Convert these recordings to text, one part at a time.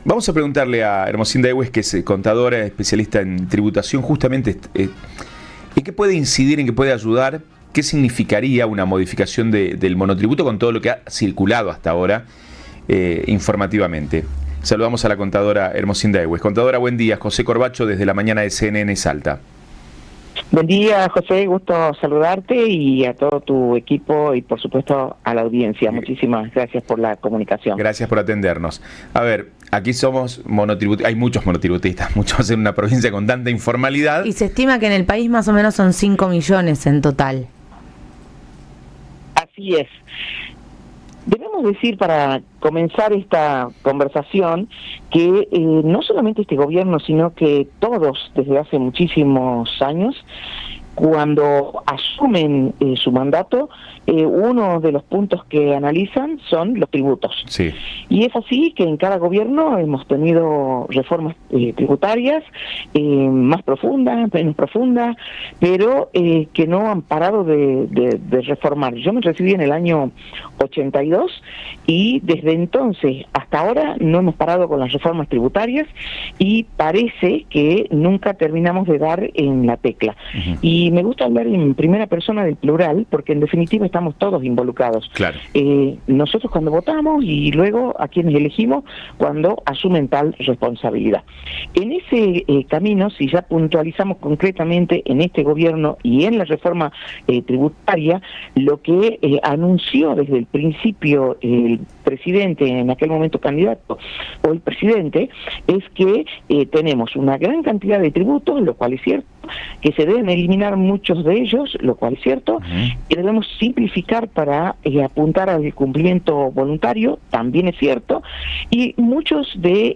Vamos a preguntarle a Hermosinda Ewes, que es contadora, especialista en tributación, justamente en qué puede incidir, en qué puede ayudar, qué significaría una modificación del monotributo con todo lo que ha circulado hasta ahora informativamente. Saludamos a la contadora Hermosinda Ewes. Contadora, buen día. José Corbacho desde la mañana de CNN Salta. Buen día, José, gusto saludarte y a todo tu equipo y por supuesto a la audiencia. Muchísimas gracias por la comunicación. Gracias por atendernos. A ver, aquí somos monotributistas, hay muchos monotributistas, muchos en una provincia con tanta informalidad. Y se estima que en el país más o menos son 5 millones en total. Así es. Debemos decir, para comenzar esta conversación, que no solamente este gobierno, sino que todos desde hace muchísimos años, cuando asumen su mandato, uno de los puntos que analizan son los tributos. Sí. Y es así que en cada gobierno hemos tenido reformas tributarias, más profundas, menos profundas, pero que no han parado de reformar. Yo me recibí en el año 82 y desde entonces hasta ahora no hemos parado con las reformas tributarias y parece que nunca terminamos de dar en la tecla. Uh-huh. Y me gusta hablar en primera persona del plural, porque en definitiva estamos todos involucrados. Claro. Nosotros cuando votamos y luego a quienes elegimos cuando asumen tal responsabilidad. En ese camino, si ya puntualizamos concretamente en este gobierno y en la reforma tributaria, lo que anunció desde el principio el presidente, en aquel momento candidato, o el presidente, es que tenemos una gran cantidad de tributos, lo cual es cierto, que se deben eliminar muchos de ellos, lo cual es cierto, que debemos simplificar para apuntar al cumplimiento voluntario, también es cierto, y muchos de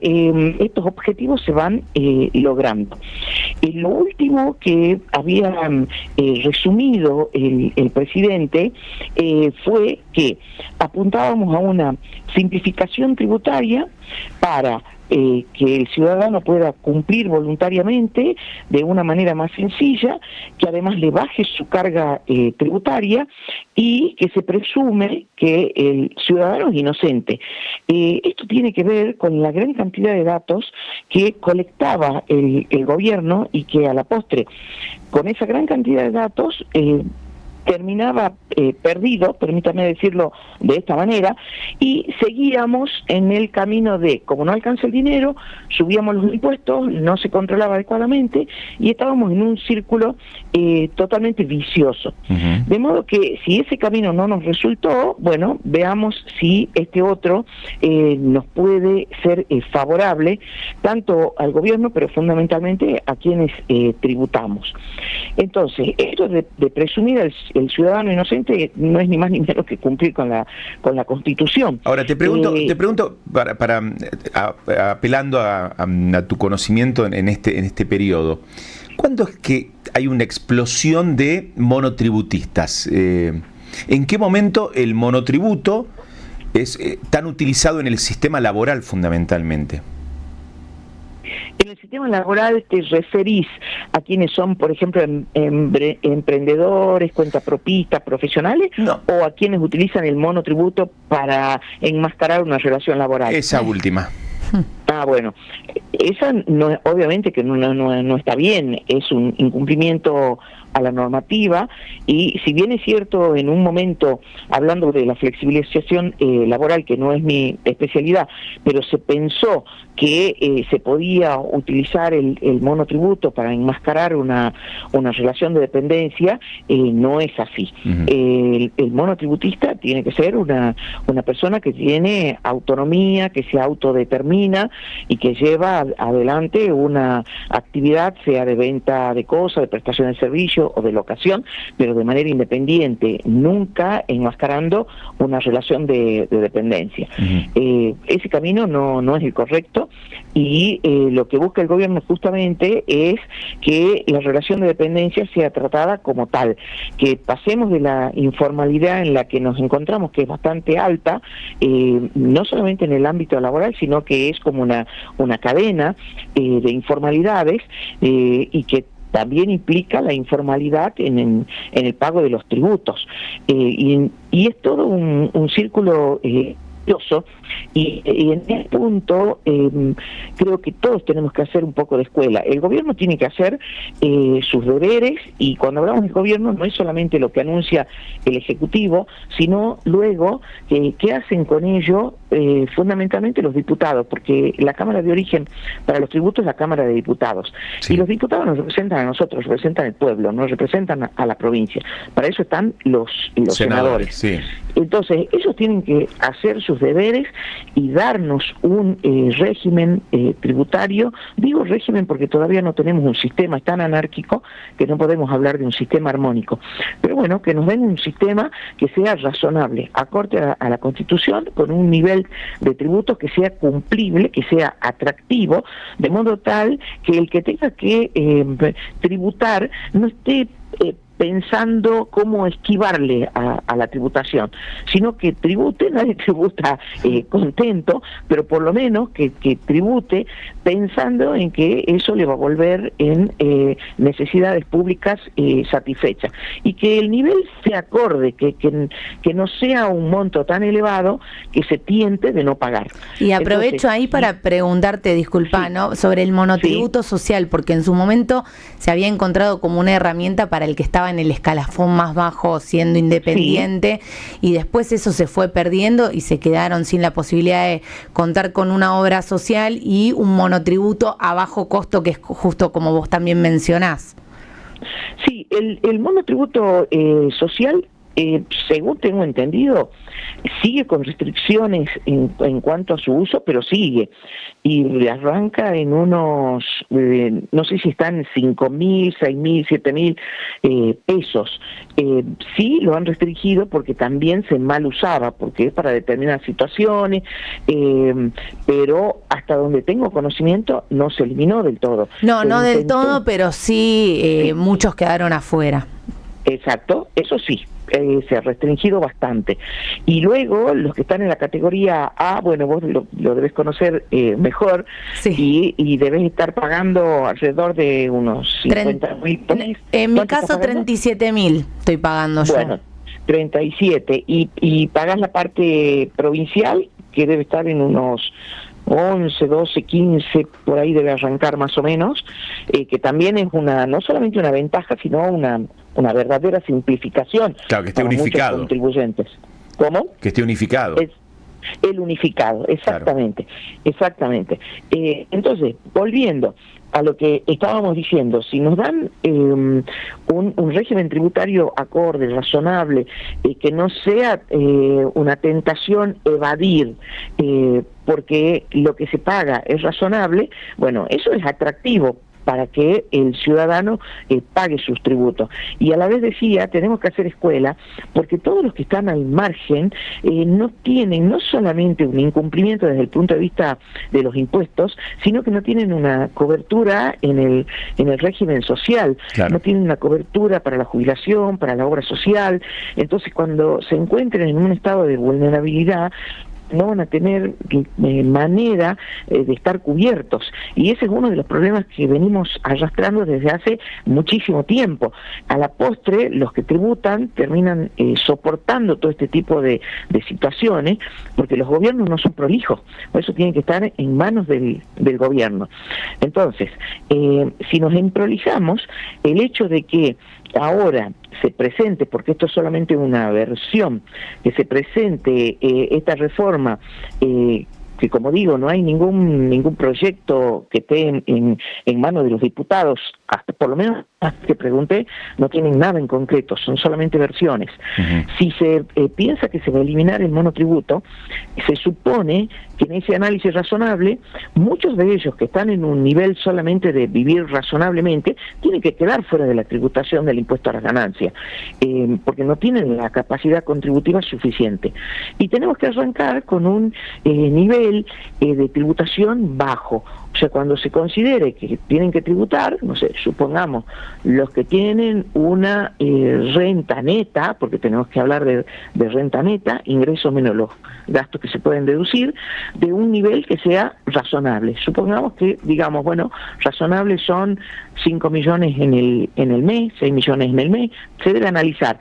estos objetivos se van logrando. Lo último que había resumido el presidente fue que apuntábamos a una simplificación tributaria para que el ciudadano pueda cumplir voluntariamente de una manera más sencilla, que además le baje su carga tributaria y que se presume que el ciudadano es inocente. Esto tiene que ver con la gran cantidad de datos que colectaba el gobierno y que a la postre, con esa gran cantidad de datos, terminaba perdido, permítame decirlo de esta manera, y seguíamos en el camino de, como no alcanza el dinero, subíamos los impuestos, no se controlaba adecuadamente y estábamos en un círculo totalmente vicioso. Uh-huh. De modo que si ese camino no nos resultó, bueno, veamos si este otro nos puede ser favorable, tanto al gobierno, pero fundamentalmente a quienes tributamos. Entonces, esto de presumir el ciudadano inocente no es ni más ni menos que cumplir con la Constitución. Ahora te pregunto apelando a tu conocimiento en este periodo, ¿cuándo es que hay una explosión de monotributistas? ¿En qué momento el monotributo es tan utilizado en el sistema laboral fundamentalmente? En el sistema laboral te referís a quienes son, por ejemplo, emprendedores, cuentapropistas, profesionales, no, o a quienes utilizan el monotributo para enmascarar una relación laboral. Esa última. Ah, bueno, esa no, obviamente que no está bien, es un incumplimiento a la normativa y si bien es cierto en un momento, hablando de la flexibilización laboral, que no es mi especialidad, pero se pensó que se podía utilizar el monotributo para enmascarar una relación de dependencia, no es así. Uh-huh. El monotributista tiene que ser una persona que tiene autonomía, que se autodetermina y que lleva adelante una actividad, sea de venta de cosas, de prestación de servicio o de locación, pero de manera independiente, nunca enmascarando una relación de dependencia. Uh-huh. Ese camino no es el correcto y lo que busca el gobierno justamente es que la relación de dependencia sea tratada como tal, que pasemos de la informalidad en la que nos encontramos, que es bastante alta, no solamente en el ámbito laboral, sino que es como una cadena de informalidades y que también implica la informalidad en el pago de los tributos. Y es todo un círculo y en este punto creo que todos tenemos que hacer un poco de escuela. El gobierno tiene que hacer sus deberes, y cuando hablamos del gobierno no es solamente lo que anuncia el Ejecutivo, sino luego qué hacen con ello fundamentalmente los diputados, porque la Cámara de Origen para los tributos es la Cámara de Diputados, y los diputados nos representan a nosotros, representan al pueblo, nos representan a la provincia. Para eso están los senadores. Sí. Entonces, ellos tienen que hacer sus deberes y darnos un régimen tributario. Digo régimen porque todavía no tenemos un sistema, es tan anárquico que no podemos hablar de un sistema armónico. Pero bueno, que nos den un sistema que sea razonable, acorde a la Constitución, con un nivel de tributos que sea cumplible, que sea atractivo, de modo tal que el que tenga que tributar no esté pensando cómo esquivarle a la tributación, sino que tribute. Nadie tributa contento, pero por lo menos que tribute pensando en que eso le va a volver en necesidades públicas satisfechas, y que el nivel se acorde, que no sea un monto tan elevado que se tiente de no pagar. Y aprovecho entonces, ahí para preguntarte, disculpa, sí, ¿no?, sobre el monotributo social, porque en su momento se había encontrado como una herramienta para el que estaba en el escalafón más bajo siendo independiente, y después eso se fue perdiendo y se quedaron sin la posibilidad de contar con una obra social y un monotributo a bajo costo, que es justo como vos también mencionás. Sí, el monotributo social, según tengo entendido, sigue con restricciones en cuanto a su uso, pero sigue, y arranca en unos, no sé si están en 5.000, 6.000, 7.000 pesos. Sí lo han restringido porque también se mal usaba, porque es para determinadas situaciones, pero hasta donde tengo conocimiento no se eliminó del todo. No del todo, pero sí, muchos quedaron afuera. Exacto, eso sí. Se ha restringido bastante. Y luego los que están en la categoría A, bueno, vos lo debes conocer mejor, sí, y debes estar pagando alrededor de unos 50.000. En mi caso 37.000 estoy pagando yo. Bueno, 37, y pagas la parte provincial, que debe estar en unos 11, 12, 15, por ahí debe arrancar más o menos, que también es no solamente una ventaja, sino una verdadera simplificación. Claro, que esté unificado. Muchos contribuyentes. ¿Cómo? Que esté unificado. Es el unificado, exactamente, claro. Exactamente. Entonces, volviendo a lo que estábamos diciendo, si nos dan un régimen tributario acorde, razonable, que no sea una tentación evadir, porque lo que se paga es razonable, bueno, eso es atractivo para que el ciudadano pague sus tributos. Y a la vez decía, tenemos que hacer escuela, porque todos los que están al margen no tienen no solamente un incumplimiento desde el punto de vista de los impuestos, sino que no tienen una cobertura en el régimen social, claro. No tienen una cobertura para la jubilación, para la obra social. Entonces, cuando se encuentren en un estado de vulnerabilidad, no van a tener manera de estar cubiertos, y ese es uno de los problemas que venimos arrastrando desde hace muchísimo tiempo. A la postre, los que tributan terminan soportando todo este tipo de situaciones, porque los gobiernos no son prolijos, por eso tienen que estar en manos del gobierno. Entonces, si nos emprolijamos, el hecho de que ahora se presente, porque esto es solamente una versión, que se presente esta reforma, que como digo, no hay ningún proyecto que esté en manos de los diputados, hasta por lo menos hasta que pregunté, no tienen nada en concreto, son solamente versiones. Uh-huh. Si se piensa que se va a eliminar el monotributo, se supone que en ese análisis razonable, muchos de ellos que están en un nivel solamente de vivir razonablemente, tienen que quedar fuera de la tributación del impuesto a las ganancias, porque no tienen la capacidad contributiva suficiente. Y tenemos que arrancar con un nivel de tributación bajo. O sea, cuando se considere que tienen que tributar, no sé, supongamos, los que tienen una renta neta, porque tenemos que hablar de renta neta, ingresos menos los gastos que se pueden deducir, de un nivel que sea razonable. Supongamos que, digamos, bueno, razonable son 5 millones en el mes, 6 millones en el mes, se debe analizar.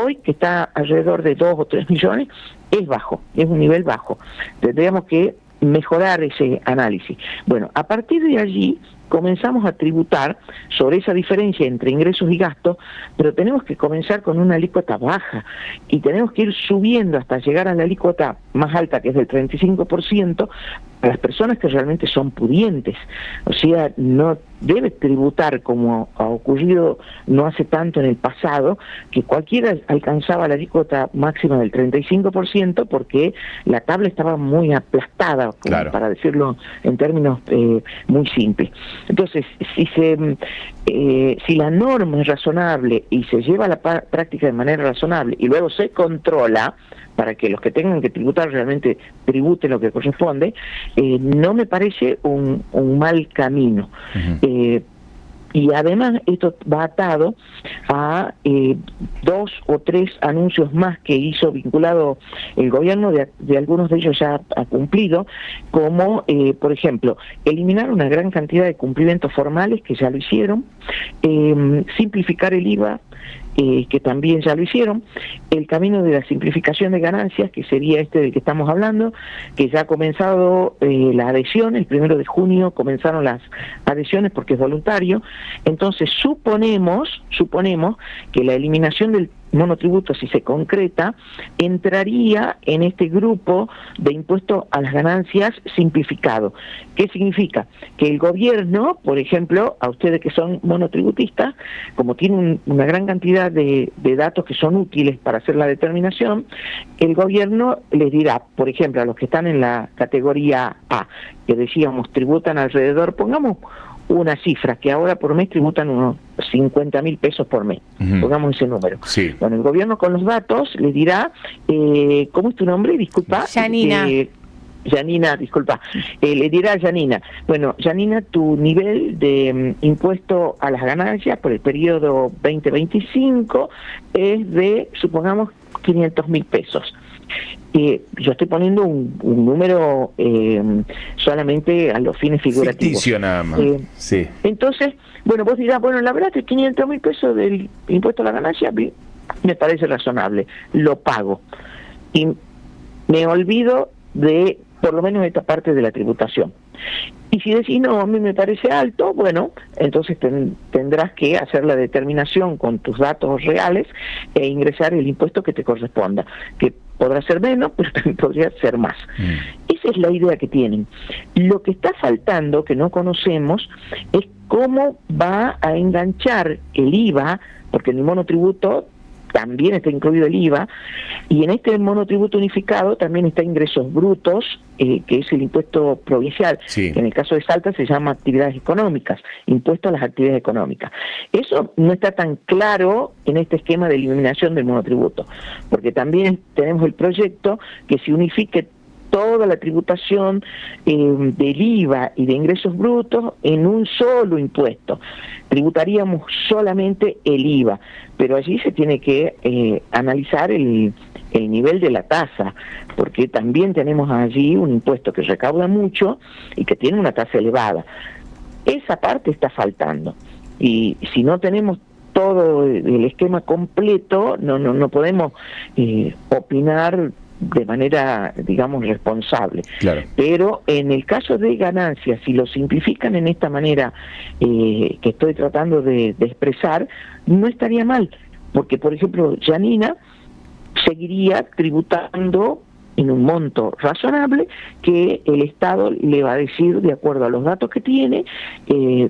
Hoy, que está alrededor de 2 o 3 millones, es bajo, es un nivel bajo. Tendríamos que mejorar ese análisis. Bueno, a partir de allí comenzamos a tributar sobre esa diferencia entre ingresos y gastos, pero tenemos que comenzar con una alícuota baja y tenemos que ir subiendo hasta llegar a la alícuota más alta, que es del 35%, a las personas que realmente son pudientes. O sea, no debe tributar como ha ocurrido no hace tanto en el pasado, que cualquiera alcanzaba la alícuota máxima del 35% porque la tabla estaba muy aplastada, claro, para decirlo en términos muy simples. Entonces, si la norma es razonable y se lleva a la práctica de manera razonable y luego se controla para que los que tengan que tributar realmente tributen lo que corresponde, no me parece un mal camino. Y además esto va atado a 2 o 3 anuncios más que hizo vinculado el gobierno, de algunos de ellos ya ha cumplido, como por ejemplo, eliminar una gran cantidad de cumplimientos formales que ya lo hicieron, simplificar el IVA, que también ya lo hicieron, el camino de la simplificación de ganancias, que sería este del que estamos hablando, que ya ha comenzado la adhesión, el 1 de junio comenzaron las adhesiones porque es voluntario. Entonces suponemos que la eliminación del monotributo, si se concreta, entraría en este grupo de impuesto a las ganancias simplificado. ¿Qué significa? Que el gobierno, por ejemplo, a ustedes que son monotributistas, como tienen una gran cantidad de datos que son útiles para hacer la determinación, el gobierno les dirá, por ejemplo, a los que están en la categoría A, que decíamos tributan alrededor, pongamos una cifra, que ahora por mes tributan unos 50.000 pesos por mes, pongamos ese número. Sí. Bueno, el gobierno con los datos les dirá, ¿cómo es tu nombre? Disculpa. Yanina. Yanina, disculpa. Le dirá a Yanina, bueno, Yanina, tu nivel de impuesto a las ganancias por el periodo 2025 es de, supongamos, 500.000 pesos. Yo estoy poniendo un número solamente a los fines figurativos. Ficticio nada más. Sí. Entonces, bueno, vos dirás, bueno, la verdad que 500.000 pesos del impuesto a la ganancia me parece razonable, lo pago. Y me olvido de, por lo menos, esta parte de la tributación. Y si decís, no, a mí me parece alto, bueno, entonces tendrás que hacer la determinación con tus datos reales e ingresar el impuesto que te corresponda, que podrá ser menos, pero también podría ser más. Esa es la idea que tienen. Lo que está faltando, que no conocemos, es cómo va a enganchar el IVA, porque en el monotributo también está incluido el IVA, y en este monotributo unificado también está ingresos brutos, que es el impuesto provincial, sí, que en el caso de Salta se llama actividades económicas, impuesto a las actividades económicas. Eso no está tan claro en este esquema de eliminación del monotributo, porque también tenemos el proyecto que se unifique toda la tributación del IVA y de ingresos brutos en un solo impuesto. Tributaríamos solamente el IVA, pero allí se tiene que analizar el nivel de la tasa, porque también tenemos allí un impuesto que recauda mucho y que tiene una tasa elevada. Esa parte está faltando, y si no tenemos todo el esquema completo, no podemos opinar de manera, digamos, responsable. Claro. Pero en el caso de ganancias, si lo simplifican en esta manera que estoy tratando de expresar, no estaría mal, porque, por ejemplo, Yanina seguiría tributando en un monto razonable que el Estado le va a decir, de acuerdo a los datos que tiene,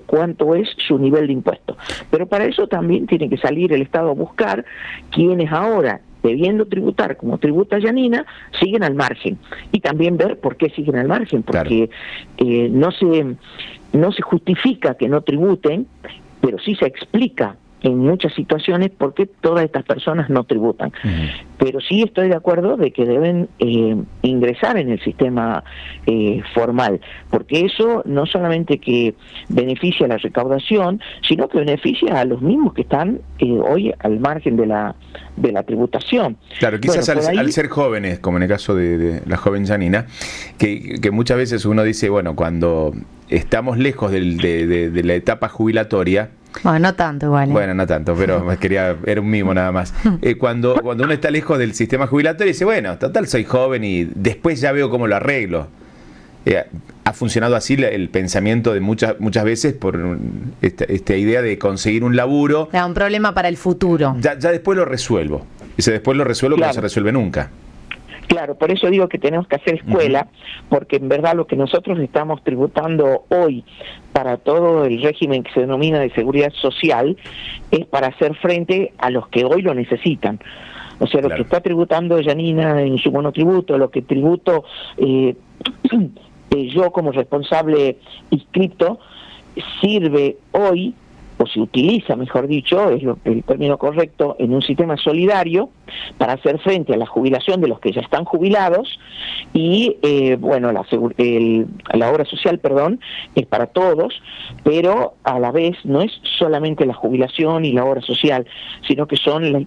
cuánto es su nivel de impuesto. Pero para eso también tiene que salir el Estado a buscar quienes ahora, debiendo tributar como tributa Yanina, siguen al margen. Y también ver por qué siguen al margen, porque claro, no se justifica que no tributen, pero sí se explica en muchas situaciones por qué todas estas personas no tributan. Pero sí estoy de acuerdo de que deben ingresar en el sistema formal, porque eso no solamente que beneficia a la recaudación, sino que beneficia a los mismos que están hoy al margen de la tributación. Claro, quizás bueno, al ser jóvenes, como en el caso de la joven Yanina, que muchas veces uno dice, bueno, cuando estamos lejos de la etapa jubilatoria, Bueno, no tanto igual. Bueno, no tanto, pero era un mimo nada más. Cuando uno está lejos del sistema jubilatorio, dice, bueno, total, soy joven y después ya veo cómo lo arreglo. Ha funcionado así el pensamiento de muchas veces por esta idea de conseguir un laburo. Era un problema para el futuro. Ya después lo resuelvo. Ese después lo resuelvo, claro, que no se resuelve nunca. Claro, por eso digo que tenemos que hacer escuela, porque en verdad lo que nosotros estamos tributando hoy para todo el régimen que se denomina de seguridad social es para hacer frente a los que hoy lo necesitan. O sea, lo que está tributando Yanina en su monotributo, lo que tributo yo como responsable inscripto, sirve hoy, o se utiliza, mejor dicho, es el término correcto, en un sistema solidario para hacer frente a la jubilación de los que ya están jubilados y, la obra social, es para todos, pero a la vez no es solamente la jubilación y la obra social, sino que son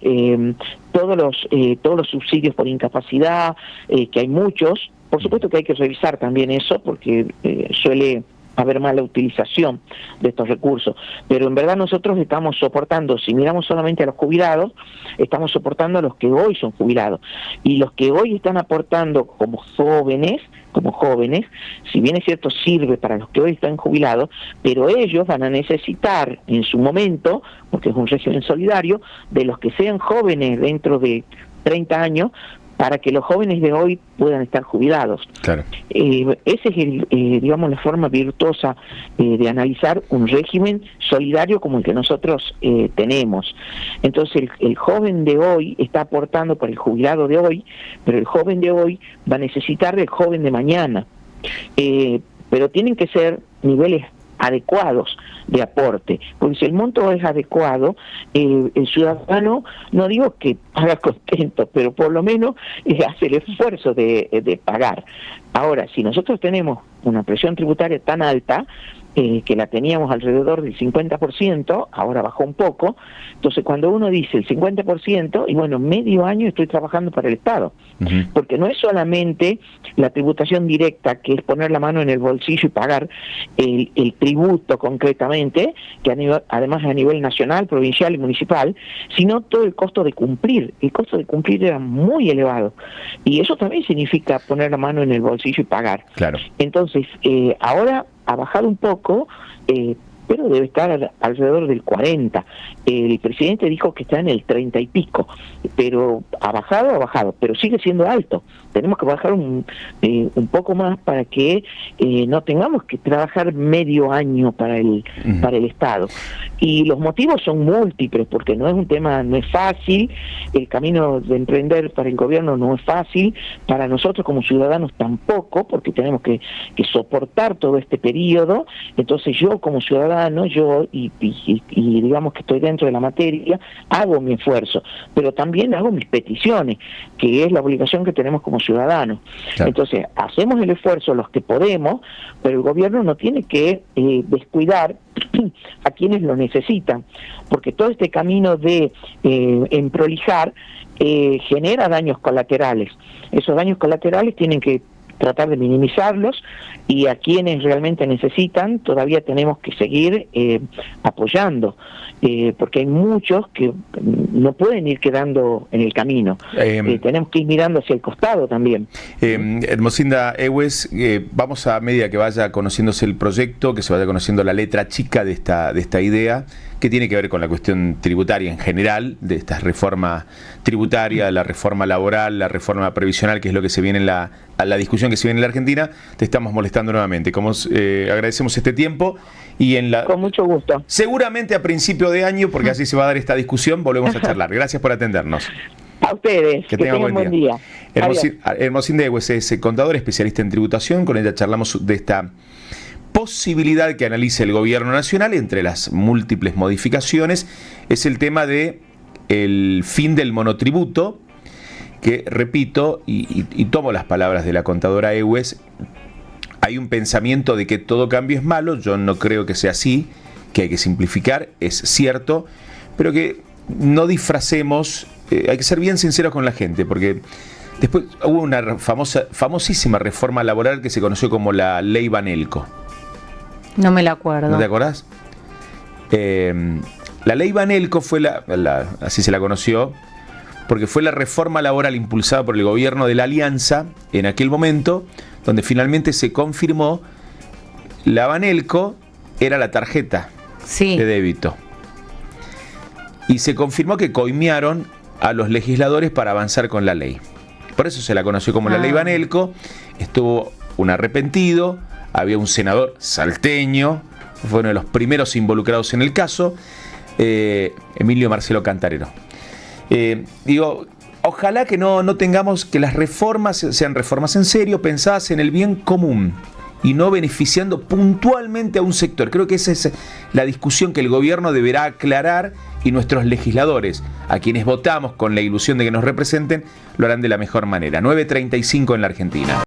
todos los subsidios por incapacidad, que hay muchos. Por supuesto que hay que revisar también eso, porque suele haber mala utilización de estos recursos, pero en verdad nosotros estamos soportando, si miramos solamente a los jubilados, estamos soportando a los que hoy son jubilados, y los que hoy están aportando como jóvenes, si bien es cierto sirve para los que hoy están jubilados, pero ellos van a necesitar en su momento, porque es un régimen solidario, de los que sean jóvenes dentro de 30 años, para que los jóvenes de hoy puedan estar jubilados. Claro. Esa es digamos, la forma virtuosa de analizar un régimen solidario como el que nosotros tenemos. Entonces el joven de hoy está aportando por el jubilado de hoy, pero el joven de hoy va a necesitar del joven de mañana. Pero tienen que ser niveles adecuados de aporte, porque si el monto es adecuado, el ciudadano, no digo que paga contento, pero por lo menos hace el esfuerzo de pagar. Ahora, si nosotros tenemos una presión tributaria tan alta, que la teníamos alrededor del 50%, ahora bajó un poco, entonces cuando uno dice el 50%, y bueno, medio año estoy trabajando para el Estado, porque no es solamente la tributación directa, que es poner la mano en el bolsillo y pagar el tributo concretamente, que además a nivel nacional, provincial y municipal, sino todo el costo de cumplir. El costo de cumplir era muy elevado, y eso también significa poner la mano en el bolsillo y pagar. Claro. Entonces, ahora ha bajado un poco, pero debe estar alrededor del 40. El presidente dijo que está en el 30 y pico, pero ha bajado, pero sigue siendo alto. Tenemos que bajar un poco más para que no tengamos que trabajar medio año para el Estado. Y los motivos son múltiples, porque no es fácil, el camino de emprender para el gobierno no es fácil, para nosotros como ciudadanos tampoco, porque tenemos que soportar todo este periodo. Entonces yo como ciudadano, y digamos que estoy dentro de la materia, hago mi esfuerzo, pero también hago mis peticiones, que es la obligación que tenemos como ciudadanos. Claro. Entonces, hacemos el esfuerzo los que podemos, pero el gobierno no tiene que descuidar a quienes lo necesitan, porque todo este camino de emprolijar genera daños colaterales. Esos daños colaterales tienen que tratar de minimizarlos, y a quienes realmente necesitan todavía tenemos que seguir apoyando, porque hay muchos que no pueden ir quedando en el camino. Tenemos que ir mirando hacia el costado también. Hermosinda Egues, vamos a medida que vaya conociéndose el proyecto, que se vaya conociendo la letra chica de esta idea, que tiene que ver con la cuestión tributaria en general, de esta reforma tributaria, la reforma laboral, la reforma previsional, que es lo que se viene a la discusión que se viene en la Argentina. Te estamos molestando nuevamente. Agradecemos este tiempo y con mucho gusto. Seguramente a principio de año, porque así se va a dar esta discusión, volvemos a charlar. Gracias por atendernos. A ustedes, que tengan buen día. Hermosinda Egues es contadora, especialista en tributación. Con ella charlamos de esta posibilidad que analice el gobierno nacional. Entre las múltiples modificaciones es el tema de el fin del monotributo, que repito, y tomo las palabras de la contadora Egues, hay un pensamiento de que todo cambio es malo. Yo no creo que sea así, que hay que simplificar, es cierto, pero que no disfracemos, hay que ser bien sinceros con la gente, porque después hubo una famosísima reforma laboral que se conoció como la Ley Banelco. No me la acuerdo. ¿No te acordás? La ley Banelco fue así se la conoció, porque fue la reforma laboral impulsada por el gobierno de la Alianza en aquel momento, donde finalmente se confirmó la Banelco era la tarjeta de débito. Y se confirmó que coimearon a los legisladores para avanzar con la ley. Por eso se la conoció como la ley Banelco. Estuvo un arrepentido, había un senador salteño, fue uno de los primeros involucrados en el caso, Emilio Marcelo Cantarero. Ojalá que no tengamos, que las reformas sean reformas en serio, pensadas en el bien común y no beneficiando puntualmente a un sector. Creo que esa es la discusión que el gobierno deberá aclarar, y nuestros legisladores, a quienes votamos con la ilusión de que nos representen, lo harán de la mejor manera. 9:35 en la Argentina.